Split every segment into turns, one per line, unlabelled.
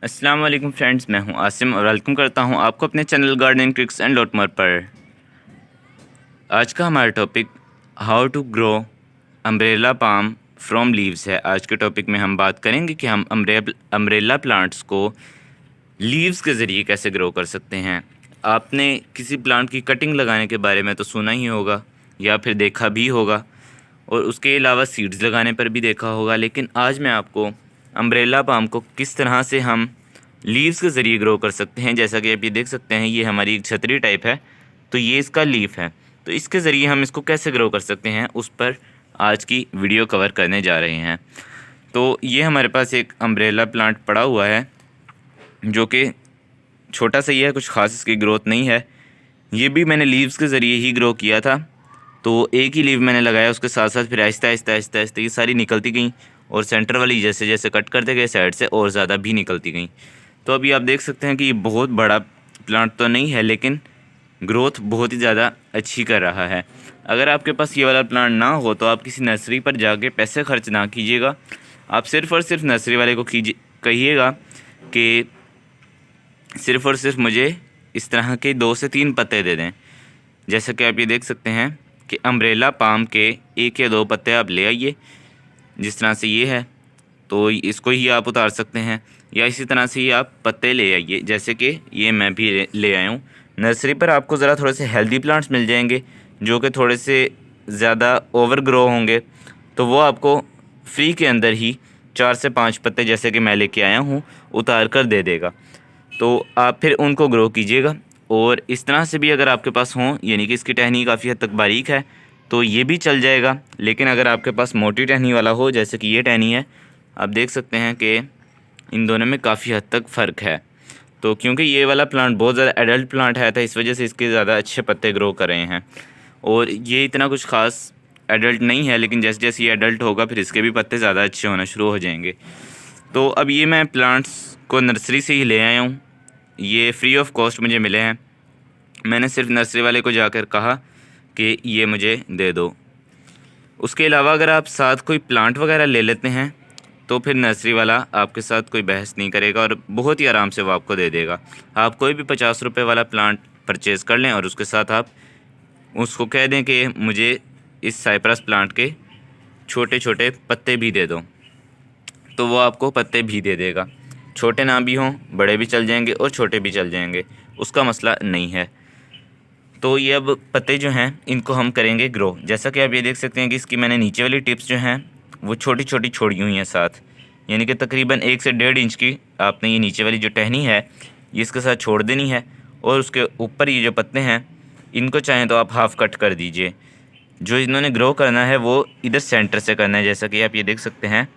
अस्सलाम वालेकुम फ्रेंड्स, मैं हूं आसिम और वेलकम करता हूं आपको अपने channel gardening tricks and lot more पर। आज का हमारा topic how to grow umbrella palm from leaves है। आज के टॉपिक में हम बात करेंगे कि हम अम्ब्रेला प्लांट्स को लीव्स के ज़रिए कैसे ग्रो कर सकते हैं। आपने किसी प्लांट की कटिंग लगाने के बारे में तो सुना ही होगा या फिर देखा भी होगा, और उसके अलावा सीड्स लगाने पर भी देखा होगा, लेकिन आज मैं आपको अम्ब्रेला पाम को किस तरह से हम लीव्स के ज़रिए ग्रो कर सकते हैं। जैसा कि आप ये देख सकते हैं, ये हमारी एक छतरी टाइप है, तो ये इसका लीफ है। तो इसके ज़रिए हम इसको कैसे ग्रो कर सकते हैं, उस पर आज की वीडियो कवर करने जा रहे हैं। तो ये हमारे पास एक अम्ब्रेला प्लांट पड़ा हुआ है जो कि छोटा सा ही है, कुछ ख़ास इसकी ग्रोथ नहीं है। ये भी मैंने लीव्स के ज़रिए ही ग्रो किया था। तो एक ही लीव मैंने लगाया, उसके साथ साथ फिर आहिस्ता आहिस्ता आहिस्ता आहिस्ता ये सारी निकलती गई, और सेंटर वाली जैसे जैसे कट करते गए साइड से और ज़्यादा भी निकलती गई। तो अभी आप देख सकते हैं कि ये बहुत बड़ा प्लांट तो नहीं है, लेकिन ग्रोथ बहुत ही ज़्यादा अच्छी कर रहा है। अगर आपके पास ये वाला प्लांट ना हो तो आप किसी नर्सरी पर जाके पैसे खर्च ना कीजिएगा। आप सिर्फ़ और सिर्फ नर्सरी वाले को कहिएगा कि सिर्फ़ और सिर्फ मुझे इस तरह के 2 से 3 पत्ते दे दें। जैसा कि आप ये देख सकते हैं कि अम्ब्रेला पाम के 1 या 2 पत्ते आप ले आइए, जिस तरह से ये है, तो इसको ही आप उतार सकते हैं, या इसी तरह से ही आप पत्ते ले आइए, जैसे कि ये मैं भी ले आया हूँ। नर्सरी पर आपको ज़रा थोड़े से हेल्दी प्लांट्स मिल जाएंगे जो कि थोड़े से ज़्यादा ओवर ग्रो होंगे, तो वो आपको फ्री के अंदर ही 4 से 5 पत्ते, जैसे कि मैं लेके आया हूँ, उतार कर दे देगा। तो आप फिर उनको ग्रो कीजिएगा। और इस तरह से भी अगर आपके पास हों, यानी कि इसकी टहनी काफ़ी हद तक बारीक है, तो ये भी चल जाएगा। लेकिन अगर आपके पास मोटी टहनी वाला हो, जैसे कि ये टहनी है, आप देख सकते हैं कि इन दोनों में काफ़ी हद तक फ़र्क है। तो क्योंकि ये वाला प्लांट बहुत ज़्यादा एडल्ट प्लांट है, तो इस वजह से इसके ज़्यादा अच्छे पत्ते ग्रो कर रहे हैं, और ये इतना कुछ ख़ास एडल्ट नहीं है, लेकिन जैसे जैसे ये एडल्ट होगा फिर इसके भी पत्ते ज़्यादा अच्छे होना शुरू हो जाएंगे। तो अब ये मैं प्लांट्स को नर्सरी से ही ले आया हूँ, ये फ्री ऑफ कॉस्ट मुझे मिले हैं। मैंने सिर्फ नर्सरी वाले को जाकर कहा कि ये मुझे दे दो। उसके अलावा अगर आप साथ कोई प्लांट वगैरह ले लेते हैं तो फिर नर्सरी वाला आपके साथ कोई बहस नहीं करेगा और बहुत ही आराम से वो आपको दे देगा। आप कोई भी 50 रुपये वाला प्लांट परचेज़ कर लें और उसके साथ आप उसको कह दें कि मुझे इस साइप्रस प्लांट के छोटे छोटे पत्ते भी दे दो, तो वो आपको पत्ते भी दे देगा। छोटे ना भी हों, बड़े भी चल जाएंगे और छोटे भी चल जाएंगे, उसका मसला नहीं है। तो ये अब पत्ते जो हैं इनको हम करेंगे ग्रो। जैसा कि आप ये देख सकते हैं कि इसकी मैंने नीचे वाली टिप्स जो हैं वो छोटी छोटी छोड़ी हुई हैं साथ, यानी कि तकरीबन 1 से 1.5 इंच की आपने ये नीचे वाली जो टहनी है ये इसके साथ छोड़ देनी है। और उसके ऊपर ये जो पत्ते हैं इनको चाहें तो आप हाफ़ कट कर दीजिए। जो इन्होंने ग्रो करना है वो इधर सेंटर से करना है। जैसा कि आप ये देख सकते हैं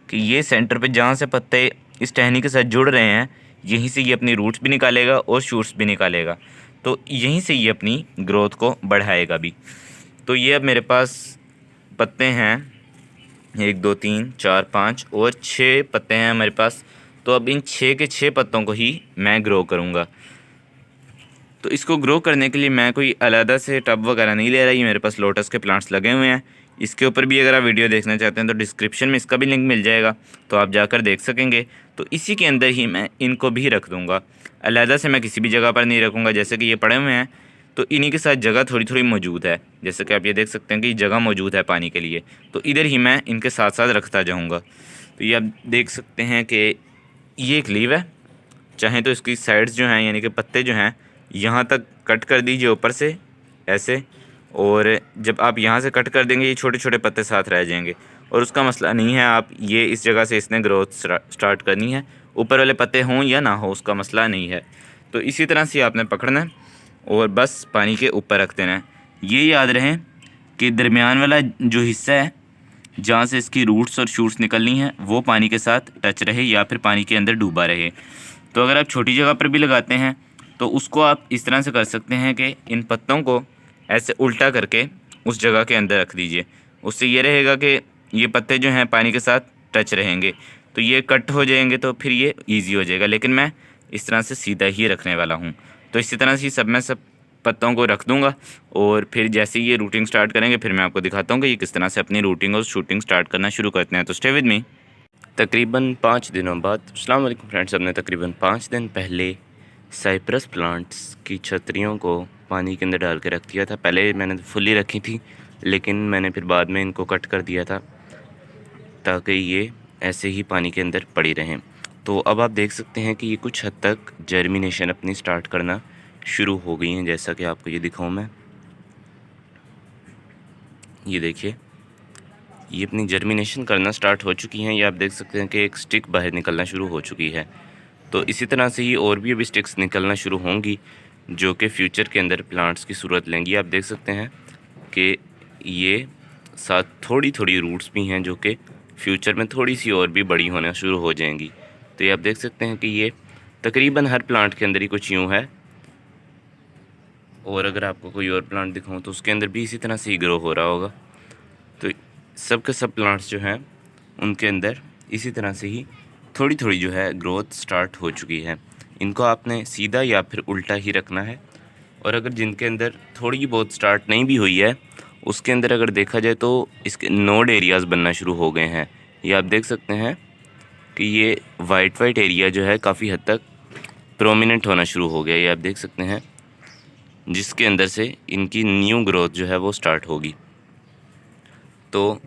कि ये सेंटर पे जहाँ से पत्ते इस टहनी के साथ जुड़ रहे हैं, यहीं से ये अपनी रूट्स भी निकालेगा और शूट्स भी निकालेगा, तो यहीं से ये अपनी ग्रोथ को बढ़ाएगा भी। तो ये अब मेरे पास पत्ते हैं 1 2 3 4 5 और 6 पत्ते हैं मेरे पास। तो अब इन 6 के 6 पत्तों को ही मैं ग्रो करूँगा। तो इसको ग्रो करने के लिए मैं कोई अलग से टब वगैरह नहीं ले रहा, ये मेरे पास लोटस के प्लांट्स लगे हुए हैं। इसके ऊपर भी अगर आप वीडियो देखना चाहते हैं तो डिस्क्रिप्शन में इसका भी लिंक मिल जाएगा, तो आप जाकर देख सकेंगे। तो इसी के अंदर ही मैं इनको भी रख दूँगा, अलग से मैं किसी भी जगह पर नहीं रखूँगा। जैसे कि ये पड़े हुए हैं तो इन्हीं के साथ जगह थोड़ी थोड़ी मौजूद है, जैसे कि आप ये देख सकते हैं कि जगह मौजूद है पानी के लिए, तो इधर ही मैं इनके साथ साथ रखता जाऊँगा। तो ये आप देख सकते हैं कि ये एक लीव है, चाहें तो इसकी साइड्स जो हैं यानी कि पत्ते जो हैं यहाँ तक कट कर दीजिए ऊपर से ऐसे, और जब आप यहाँ से कट कर देंगे ये छोटे छोटे पत्ते साथ रह जाएंगे, और उसका मसला नहीं है। आप ये इस जगह से इसने ग्रोथ स्टार्ट करनी है, ऊपर वाले पत्ते हों या ना हो उसका मसला नहीं है। तो इसी तरह से आपने पकड़ना है और बस पानी के ऊपर रख देना है। ये याद रहे कि दरमियान वाला जो हिस्सा है जहाँ से इसकी रूट्स और शूट्स निकलनी है वो पानी के साथ टच रहे या फिर पानी के अंदर डूबा रहे। तो अगर आप छोटी जगह पर भी लगाते हैं तो उसको आप इस तरह से कर सकते हैं कि इन पत्तों को ऐसे उल्टा करके उस जगह के अंदर रख दीजिए। उससे ये रहेगा कि ये पत्ते जो हैं पानी के साथ टच रहेंगे, तो ये कट हो जाएंगे, तो फिर ये ईजी हो जाएगा। लेकिन मैं इस तरह से सीधा ही रखने वाला हूँ। तो इसी तरह से सब मैं सब पत्तों को रख दूँगा, और फिर जैसे ही ये रूटिंग स्टार्ट करेंगे फिर मैं आपको दिखाता हूँ कि ये किस तरह से अपनी रूटिंग और शूटिंग स्टार्ट करना शुरू करते हैं। तो स्टे विद मी। तकरीबन 5 दिनों बाद। अस्सलाम वालेकुम फ्रेंड्स, हमने तकरीबन 5 दिन पहले साइप्रस प्लांट्स की छतरियों को पानी के अंदर डाल के रख दिया था। पहले मैंने फुली रखी थी, लेकिन मैंने फिर बाद में इनको कट कर दिया था ताकि ये ऐसे ही पानी के अंदर पड़ी रहें। तो अब आप देख सकते हैं कि ये कुछ हद तक जर्मिनेशन अपनी स्टार्ट करना शुरू हो गई हैं। जैसा कि आपको ये दिखाऊँ मैं, ये देखिए, ये अपनी जर्मिनेशन करना स्टार्ट हो चुकी हैं। ये आप देख सकते हैं कि एक स्टिक बाहर निकलना शुरू हो चुकी है। तो इसी तरह से ये और भी अभी स्टिक्स निकलना शुरू होंगी जो कि फ्यूचर के अंदर प्लांट्स की सूरत लेंगी। आप देख सकते हैं कि ये साथ थोड़ी थोड़ी रूट्स भी हैं जो कि फ्यूचर में थोड़ी सी और भी बड़ी होना शुरू हो जाएंगी। तो ये आप देख सकते हैं कि ये तकरीबन हर प्लांट के अंदर ही कुछ यूँ है। और अगर आपको कोई और प्लांट दिखाऊँ तो उसके अंदर भी इसी तरह से ही ग्रो हो रहा होगा। तो सब के सब प्लांट्स जो हैं उनके अंदर इसी तरह से ही थोड़ी थोड़ी जो है ग्रोथ स्टार्ट हो चुकी है। इनको आपने सीधा या फिर उल्टा ही रखना है। और अगर जिनके अंदर थोड़ी बहुत स्टार्ट नहीं भी हुई है, उसके अंदर अगर देखा जाए तो इसके नोड एरियाज़ बनना शुरू हो गए हैं। ये आप देख सकते हैं कि ये वाइट एरिया जो है काफ़ी हद तक प्रोमिनेंट होना शुरू हो गया। ये आप देख सकते हैं, जिसके अंदर से इनकी न्यू ग्रोथ जो है वो स्टार्ट होगी। तो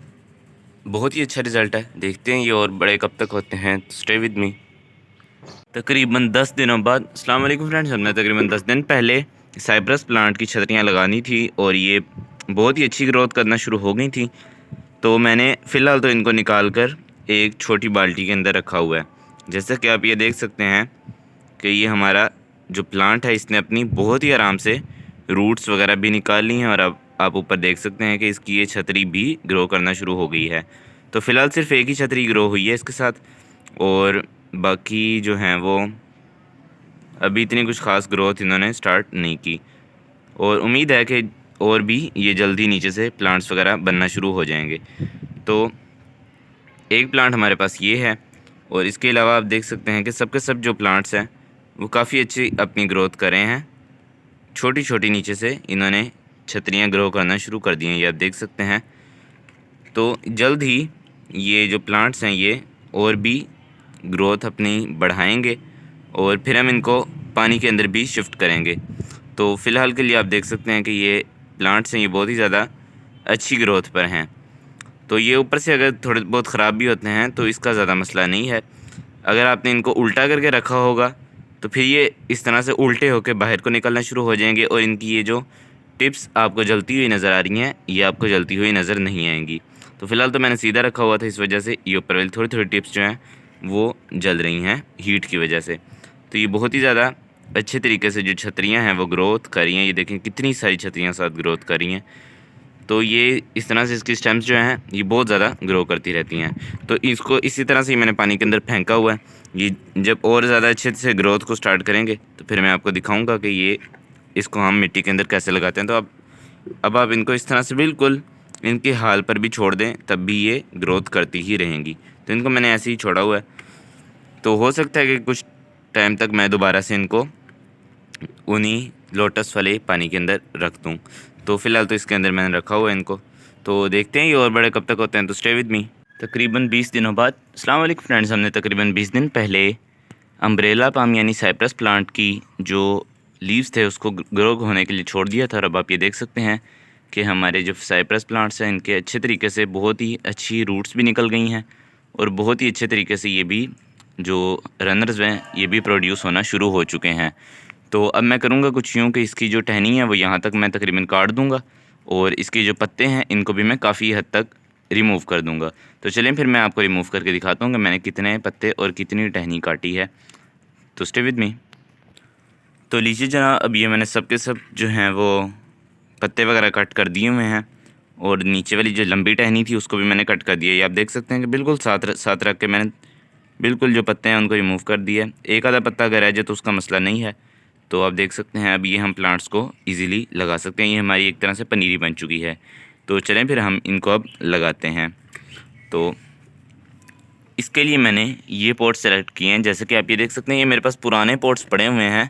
बहुत ही अच्छा रिज़ल्ट है। देखते हैं ये और बड़े कब तक होते हैं। तो स्टे विद मी। तकरीबन 10 दिनों बाद। अस्सलाम वालेकुम फ्रेंड्स, हमने तकरीबन 10 दिन पहले साइप्रस प्लांट की छतरियाँ लगानी थी और ये बहुत ही अच्छी ग्रोथ करना शुरू हो गई थी। तो मैंने फ़िलहाल तो इनको निकाल कर एक छोटी बाल्टी के अंदर रखा हुआ है। जैसा कि आप ये देख सकते हैं कि ये हमारा जो प्लांट है इसने अपनी बहुत ही आराम से रूट्स वगैरह भी निकाल ली हैं। और अब आप ऊपर देख सकते हैं कि इसकी ये छतरी भी ग्रो करना शुरू हो गई है। तो फ़िलहाल सिर्फ एक ही छतरी ग्रो हुई है इसके साथ, और बाकी जो हैं वो अभी इतनी कुछ ख़ास ग्रोथ इन्होंने स्टार्ट नहीं की। और उम्मीद है कि और भी ये जल्दी नीचे से प्लांट्स वगैरह बनना शुरू हो जाएंगे। तो एक प्लांट हमारे पास ये है, और इसके अलावा आप देख सकते हैं कि सब के सब जो प्लांट्स हैं वो काफ़ी अच्छी अपनी ग्रोथ कर रहे हैं। छोटी छोटी नीचे से इन्होंने छतरियाँ ग्रो करना शुरू कर दी हैं, ये आप देख सकते हैं। तो जल्द ही ये जो प्लांट्स हैं ये और भी ग्रोथ अपनी बढ़ाएंगे और फिर हम इनको पानी के अंदर भी शिफ्ट करेंगे। तो फ़िलहाल के लिए आप देख सकते हैं कि ये प्लांट्स हैं ये बहुत ही ज़्यादा अच्छी ग्रोथ पर हैं। तो ये ऊपर से अगर थोड़े बहुत ख़राब भी होते हैं तो इसका ज़्यादा मसला नहीं है। अगर आपने इनको उल्टा करके रखा होगा तो फिर ये इस तरह से उल्टे होकर बाहर को निकलना शुरू हो जाएंगे, और इनकी ये जो टिप्स आपको जलती हुई नज़र आ रही हैं ये आपको जलती हुई नज़र नहीं आएंगी। तो फ़िलहाल तो मैंने सीधा रखा हुआ था, इस वजह से ये ऊपर वाली थोड़ी थोड़ी टिप्स जो हैं वो जल रही हैं हीट की वजह से। तो ये बहुत ही ज़्यादा अच्छे तरीके से जो छतरियाँ हैं वो ग्रोथ कर रही हैं। ये देखें कितनी सारी छतरियाँ साथ ग्रोथ कर रही हैं। तो ये इस तरह से इसकी स्टेम्स जो हैं ये बहुत ज़्यादा ग्रो करती रहती हैं। तो इसको इसी तरह से ही मैंने पानी के अंदर फेंका हुआ है। ये जब और ज़्यादा अच्छे से ग्रोथ को स्टार्ट करेंगे तो फिर मैं आपको दिखाऊंगा कि ये इसको हम मिट्टी के अंदर कैसे लगाते हैं। तो अब आप इनको इस तरह से बिल्कुल इनके हाल पर भी छोड़ दें तब भी ये ग्रोथ करती ही रहेंगी। तो इनको मैंने ऐसे ही छोड़ा हुआ है। तो हो सकता है कि कुछ टाइम तक मैं दोबारा से इनको उन्हीं लोटस वाले पानी के अंदर रख दूँ। तो फ़िलहाल तो इसके अंदर मैंने रखा हुआ है इनको। तो देखते हैं ये और बड़े कब तक होते हैं। तो स्टे विद मी। तकरीबन 20 दिनों बाद। अस्सलाम वालेकुम फ्रेंड्स, हमने तकरीबन 20 दिन पहले अम्ब्रेला पाम यानी साइप्रस प्लांट की जो लीव्स थे उसको ग्रो होने के लिए छोड़ दिया था। और अब आप ये देख सकते हैं कि हमारे जो साइप्रस प्लांट्स हैं इनके अच्छे तरीके से बहुत ही अच्छी रूट्स भी निकल गई हैं, और बहुत ही अच्छे तरीके से ये भी जो रनर्स हैं ये भी प्रोड्यूस होना शुरू हो चुके हैं। तो अब मैं करूँगा कुछ यूँ कि इसकी जो टहनी है वो यहाँ तक मैं तकरीबन काट दूँगा, और इसके जो पत्ते हैं इनको भी मैं काफ़ी हद तक रिमूव कर दूँगा। तो चलें फिर मैं आपको रिमूव करके दिखाता हूँ कि मैंने कितने पत्ते और कितनी टहनी काटी है। तो स्टे विद मी। तो लीजिए जनाब, अब ये मैंने सब के सब जो हैं वो पत्ते वगैरह कट कर दिए हुए हैं, और नीचे वाली जो लंबी टहनी थी उसको भी मैंने कट कर दिया। ये आप देख सकते हैं कि बिल्कुल साथ रख के मैंने बिल्कुल जो पत्ते हैं उनको रिमूव कर दिया। एक आधा पत्ता अगर रह जाए तो उसका मसला नहीं है। तो आप देख सकते हैं अब ये हम प्लांट्स को इजीली लगा सकते हैं। ये हमारी एक तरह से पनीरी बन चुकी है। तो चलें फिर हम इनको अब लगाते हैं। तो इसके लिए मैंने ये पॉट सेलेक्ट किए हैं। जैसे कि आप ये देख सकते हैं ये मेरे पास पुराने पॉट्स पड़े हुए हैं।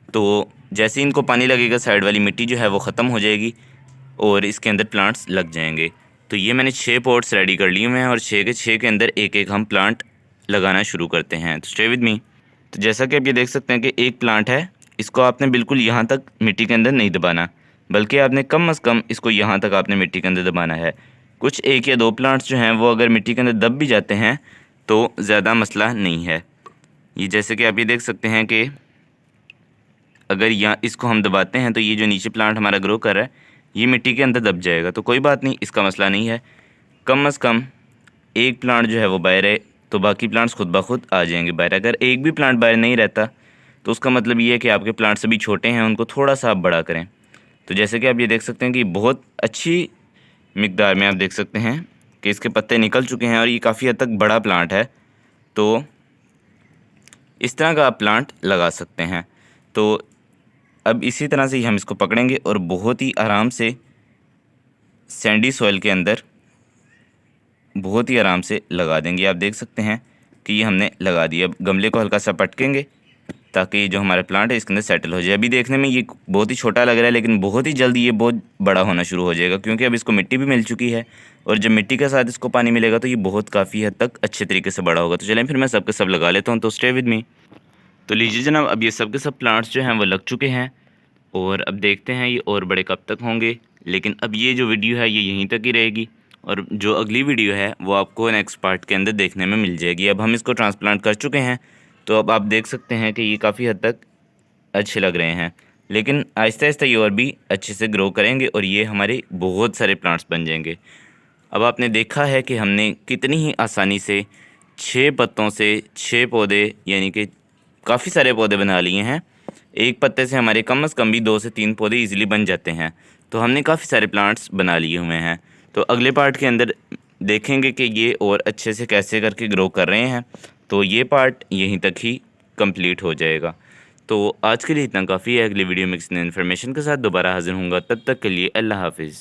तो जैसे ही इनको पानी लगेगा साइड वाली मिट्टी जो है वो ख़त्म हो जाएगी और इसके अंदर प्लांट्स लग जाएंगे। तो ये मैंने 6 पॉट्स रेडी कर लिए हुए हैं, और 6 के 6 के अंदर एक एक हम प्लांट लगाना शुरू करते हैं। तो स्टे विद मी। तो जैसा कि आप ये देख सकते हैं कि एक प्लांट है, इसको आपने बिल्कुल यहाँ तक मिट्टी के अंदर नहीं दबाना, बल्कि आपने कम से कम इसको यहाँ तक आपने मिट्टी के अंदर दबाना है। कुछ 1 या 2 प्लांट्स जो हैं वो अगर मिट्टी के अंदर दब भी जाते हैं तो ज़्यादा मसला नहीं है। ये जैसे कि आप ये देख सकते हैं कि अगर यहाँ इसको हम दबाते हैं तो ये जो नीचे प्लांट हमारा ग्रो कर रहा है ये मिट्टी के अंदर दब जाएगा, तो कोई बात नहीं, इसका मसला नहीं है। कम से कम एक प्लांट जो है वो बाहर है तो बाकी प्लांट्स खुद ब खुद आ जाएंगे बाहर। अगर एक भी प्लांट बाहर नहीं रहता तो उसका मतलब ये है कि आपके प्लांट्स अभी छोटे हैं, उनको थोड़ा सा आप बड़ा करें। तो जैसे कि आप ये देख सकते हैं कि बहुत अच्छी मिकदार में आप देख सकते हैं कि इसके पत्ते निकल चुके हैं और ये काफ़ी हद तक बड़ा प्लांट है। तो इस तरह का आप प्लांट लगा सकते हैं। तो अब इसी तरह से ही हम इसको पकड़ेंगे और बहुत ही आराम से सैंडी सॉइल के अंदर बहुत ही आराम से लगा देंगे। आप देख सकते हैं कि ये हमने लगा दिया। अब गमले को हल्का सा पटकेंगे ताकि जो हमारा प्लांट है इसके अंदर सेटल हो जाए। अभी देखने में ये बहुत ही छोटा लग रहा है, लेकिन बहुत ही जल्दी ये बहुत बड़ा होना शुरू हो जाएगा, क्योंकि अब इसको मिट्टी भी मिल चुकी है और जब मिट्टी के साथ इसको पानी मिलेगा तो ये बहुत काफ़ी हद तक अच्छे तरीके से बड़ा होगा। तो चलें फिर मैं सब के सब लगा लेता हूँ। तो स्टे विद मी। तो लीजिए जनाब, अब ये सब के सब प्लांट्स जो हैं वो लग चुके हैं और अब देखते हैं ये और बड़े कब तक होंगे। लेकिन अब ये जो वीडियो है ये यहीं तक ही रहेगी और जो अगली वीडियो है वो आपको नेक्स्ट पार्ट के अंदर देखने में मिल जाएगी। अब हम इसको ट्रांसप्लांट कर चुके हैं तो अब आप देख सकते हैं कि ये काफ़ी हद तक अच्छे लग रहे हैं, लेकिन आहिस्ता आहिस्ता ये और भी अच्छे से ग्रो करेंगे और ये हमारे बहुत सारे प्लांट्स बन जाएंगे। अब आपने देखा है कि हमने कितनी ही आसानी से 6 पत्तों से 6 पौधे यानी कि काफ़ी सारे पौधे बना लिए हैं। एक पत्ते से हमारे कम से कम भी 2 से 3 पौधे ईज़िली बन जाते हैं। तो हमने काफ़ी सारे प्लांट्स बना लिए हुए हैं। तो अगले पार्ट के अंदर देखेंगे कि ये और अच्छे से कैसे करके ग्रो कर रहे हैं। तो ये पार्ट यहीं तक ही कंप्लीट हो जाएगा। तो आज के लिए इतना काफ़ी है। अगली वीडियो में किसी नई इन्फॉर्मेशन के साथ दोबारा हाजिर होऊंगा। तब तक के लिए अल्लाह हाफिज़।